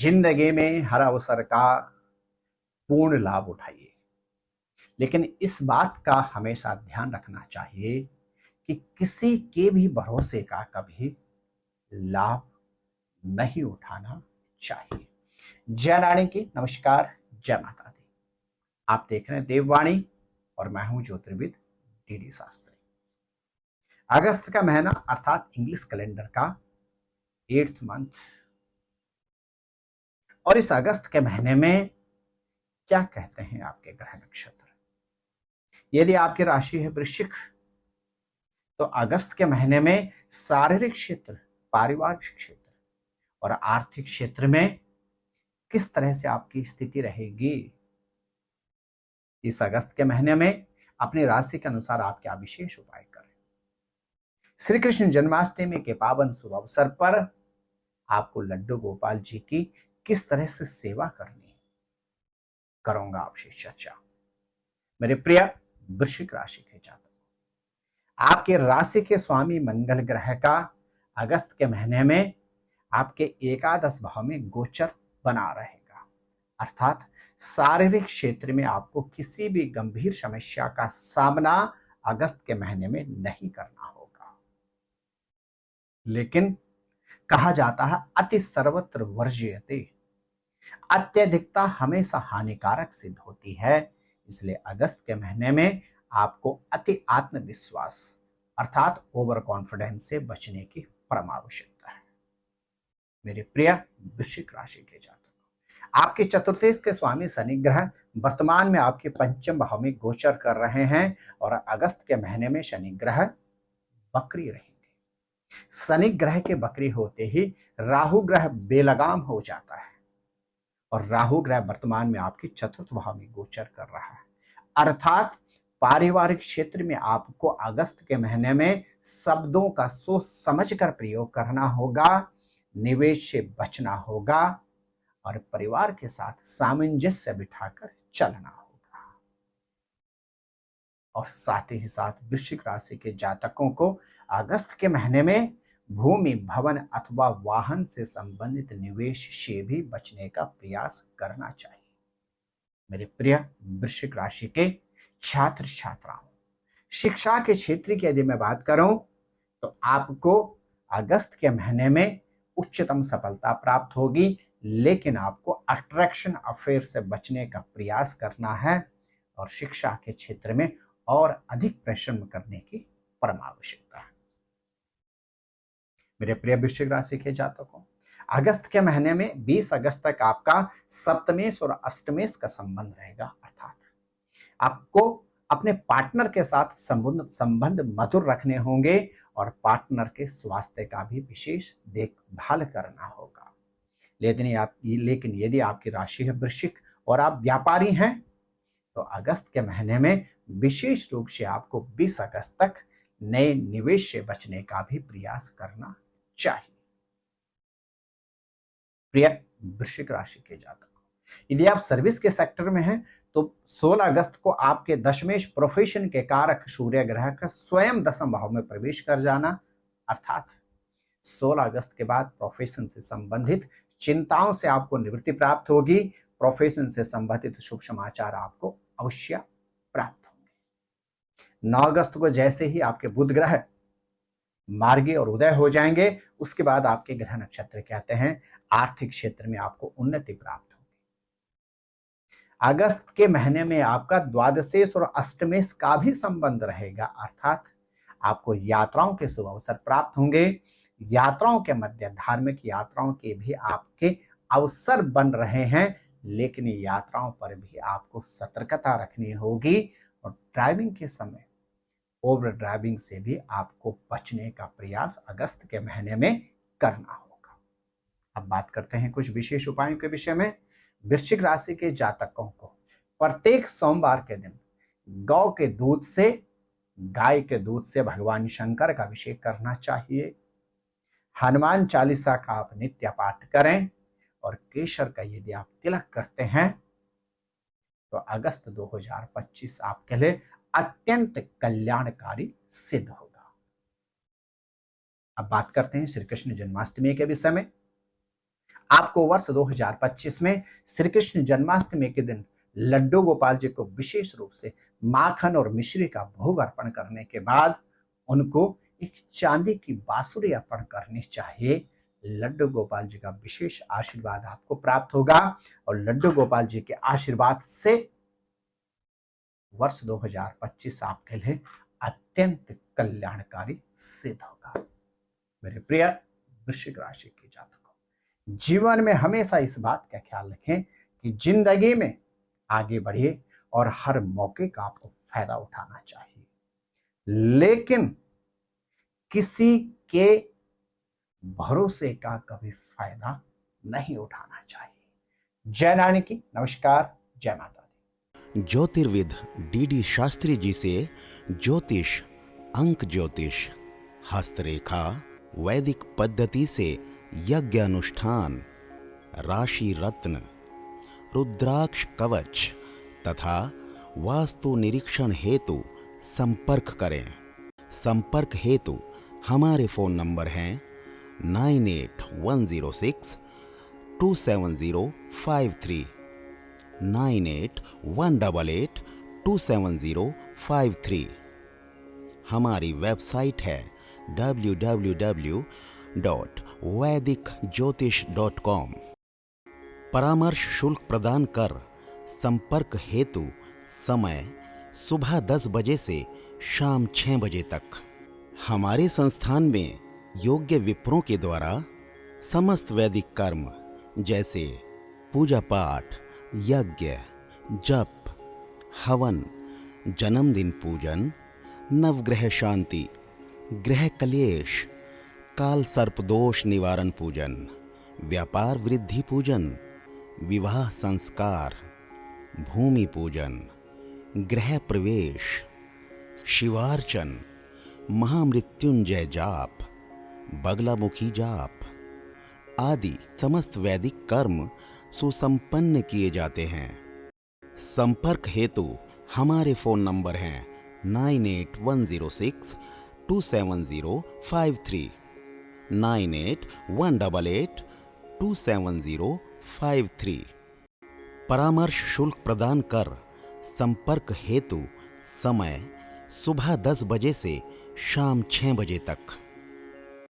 जिंदगी में हर अवसर का पूर्ण लाभ उठाइए, लेकिन इस बात का हमेशा ध्यान रखना चाहिए कि किसी के भी भरोसे का कभी लाभ नहीं उठाना चाहिए। जय रानी की नमस्कार, जय माता दी। आप देख रहे हैं देववाणी और मैं हूं ज्योतिर्विद डीडी शास्त्री। अगस्त का महीना अर्थात इंग्लिश कैलेंडर का 8th मंथ, और इस अगस्त के महीने में क्या कहते हैं आपके ग्रह नक्षत्र। यदि आपकी राशि है वृश्चिक, तो अगस्त के महीने में शारीरिक क्षेत्र, पारिवारिक क्षेत्र और आर्थिक क्षेत्र में किस तरह से आपकी स्थिति रहेगी। इस अगस्त के महीने में अपनी राशि के अनुसार आप क्या विशेष उपाय करें। श्री कृष्ण जन्माष्टमी के पावन शुभ अवसर पर आपको लड्डू गोपाल जी की किस तरह से सेवा करनी है, करूंगा आपसे चर्चा। मेरे प्रिय वृश्चिक राशि के जातक, आपके राशि के स्वामी मंगल ग्रह का अगस्त के महीने में आपके एकादश भाव में गोचर बना रहेगा, अर्थात शारीरिक क्षेत्र में आपको किसी भी गंभीर समस्या का सामना अगस्त के महीने में नहीं करना होगा। लेकिन कहा जाता है अति सर्वत्र वर्ज्यते, अत्यधिकता हमेशा हानिकारक सिद्ध होती है। इसलिए अगस्त के महीने में आपको अति आत्मविश्वास अर्थात ओवर कॉन्फिडेंस से बचने की परम आवश्यकता है। मेरे प्रिय वृश्चिक राशि के जातक, आपके चतुर्थेश के स्वामी शनि ग्रह वर्तमान में आपके पंचम भाव में गोचर कर रहे हैं और अगस्त के महीने में शनि ग्रह बकरी रहेंगे। शनि ग्रह के बकरी होते ही राहु ग्रह बेलगाम हो जाता है और राहु ग्रह वर्तमान में आपके चतुर्थ भाव में गोचर कर रहा है, अर्थात पारिवारिक क्षेत्र में आपको अगस्त के महीने में शब्दों का सोच समझकर प्रयोग करना होगा, निवेश से बचना होगा और परिवार के साथ सामंजस्य बिठाकर चलना होगा। और साथ ही साथ वृश्चिक राशि के जातकों को अगस्त के महीने में भूमि, भवन अथवा वाहन से संबंधित निवेश से भी बचने का प्रयास करना चाहिए। मेरे प्रिय वृश्चिक राशि के छात्र छात्राओं, शिक्षा के क्षेत्र की यदि मैं बात करूं तो आपको अगस्त के महीने में उच्चतम सफलता प्राप्त होगी, लेकिन आपको अट्रैक्शन अफेयर से बचने का प्रयास करना है और शिक्षा के क्षेत्र में और अधिक परिश्रम करने की परम आवश्यकता है। मेरे प्रिय वृश्चिक राशि के जातकों, अगस्त के महीने में 20 अगस्त तक आपका सप्तमेश और अष्टमेश का संबंध रहेगा, अर्थात आपको अपने पार्टनर के साथ संबंध मधुर रखने होंगे और पार्टनर के स्वास्थ्य का भी विशेष देखभाल करना होगा। लेकिन यदि आपकी राशि है वृश्चिक और आप व्यापारी हैं तो अगस्त के महीने में विशेष रूप से आपको 20 अगस्त तक नए निवेश से बचने का भी प्रयास करना चाहिए। प्रिय वृश्चिक राशि के जातक, यदि आप सर्विस के सेक्टर में हैं तो 16 अगस्त को आपके दशमेश प्रोफेशन के कारक सूर्य ग्रह का स्वयं दशम भाव में प्रवेश कर जाना, अर्थात 16 अगस्त के बाद प्रोफेशन से संबंधित चिंताओं से आपको निवृत्ति प्राप्त होगी। प्रोफेशन से संबंधित शुभ समाचार आपको अवश्य प्राप्त होंगे। 9 अगस्त को जैसे ही आपके बुध ग्रह मार्गी और उदय हो जाएंगे, उसके बाद आपके ग्रह नक्षत्र कहते हैं आर्थिक क्षेत्र में आपको उन्नति प्राप्त होगी। अगस्त के महीने में आपका द्वादशेश और अष्टमेश का भी संबंध रहेगा, अर्थात आपको यात्राओं के शुभ अवसर प्राप्त होंगे। यात्राओं के मध्य धार्मिक यात्राओं के भी आपके अवसर बन रहे हैं, लेकिन यात्राओं पर भी आपको सतर्कता रखनी होगी और ड्राइविंग के समय ओवर ड्राइविंग से भी आपको बचने का प्रयास अगस्त के महीने में करना होगा। अब बात करते हैं कुछ विशेष उपायों के विषय में। वृश्चिक राशि के जातकों को प्रत्येक सोमवार के दिन गौ के दूध से, गाय के दूध से भगवान शंकर का अभिषेक करना चाहिए। हनुमान चालीसा का आप नित्य पाठ करें और केशर का यदि आप तिलक करते हैं तो अगस्त 2025 आपके लिए अत्यंत कल्याणकारी सिद्ध होगा। अब बात करते हैं श्री कृष्ण जन्माष्टमी के विषय में। आपको वर्ष 2025 में श्री कृष्ण जन्माष्टमी के दिन लड्डू गोपाल जी को विशेष रूप से माखन और मिश्री का भोग अर्पण करने के बाद उनको एक चांदी की बांसुरी अर्पण करनी चाहिए। लड्डू गोपाल जी का विशेष आशीर्वाद आपको प्राप्त होगा और लड्डू गोपाल जी के आशीर्वाद से वर्ष 2025 आपके लिए अत्यंत कल्याणकारी सिद्ध होगा। मेरे प्रिय वृश्चिक राशि के जातकों, जीवन में हमेशा इस बात का ख्याल रखें कि जिंदगी में आगे बढ़िए और हर मौके का आपको फायदा उठाना चाहिए, लेकिन किसी के भरोसे का कभी फायदा नहीं उठाना चाहिए। जय नारायण की नमस्कार, जय माता दी। ज्योतिर्विद डीडी शास्त्री जी से ज्योतिष, अंक ज्योतिष, हस्तरेखा, वैदिक पद्धति से यज्ञ अनुष्ठान, राशि रत्न, रुद्राक्ष कवच तथा वास्तु निरीक्षण हेतु संपर्क करें। संपर्क हेतु हमारे फोन नंबर हैं 9810627053, 9818827053। हमारी वेबसाइट है www.vedicjyotish.com। परामर्श शुल्क प्रदान कर संपर्क हेतु समय सुबह 10 बजे से शाम 6 बजे तक। हमारे संस्थान में योग्य विप्रों के द्वारा समस्त वैदिक कर्म जैसे पूजा पाठ, यज्ञ, जप, हवन, जन्मदिन पूजन, नवग्रह शांति, ग्रह कलेश, काल सर्प दोष निवारण पूजन, व्यापार वृद्धि पूजन, विवाह संस्कार, भूमि पूजन, गृह प्रवेश, शिवार्चन, महामृत्युंजय जाप, बगलामुखी जाप आदि समस्त वैदिक कर्म सुसंपन्न किए जाते हैं। संपर्क हेतु हमारे फोन नंबर हैं 9810627053, 9818827053। परामर्श शुल्क प्रदान कर संपर्क हेतु समय सुबह 10 बजे से शाम 6 बजे तक।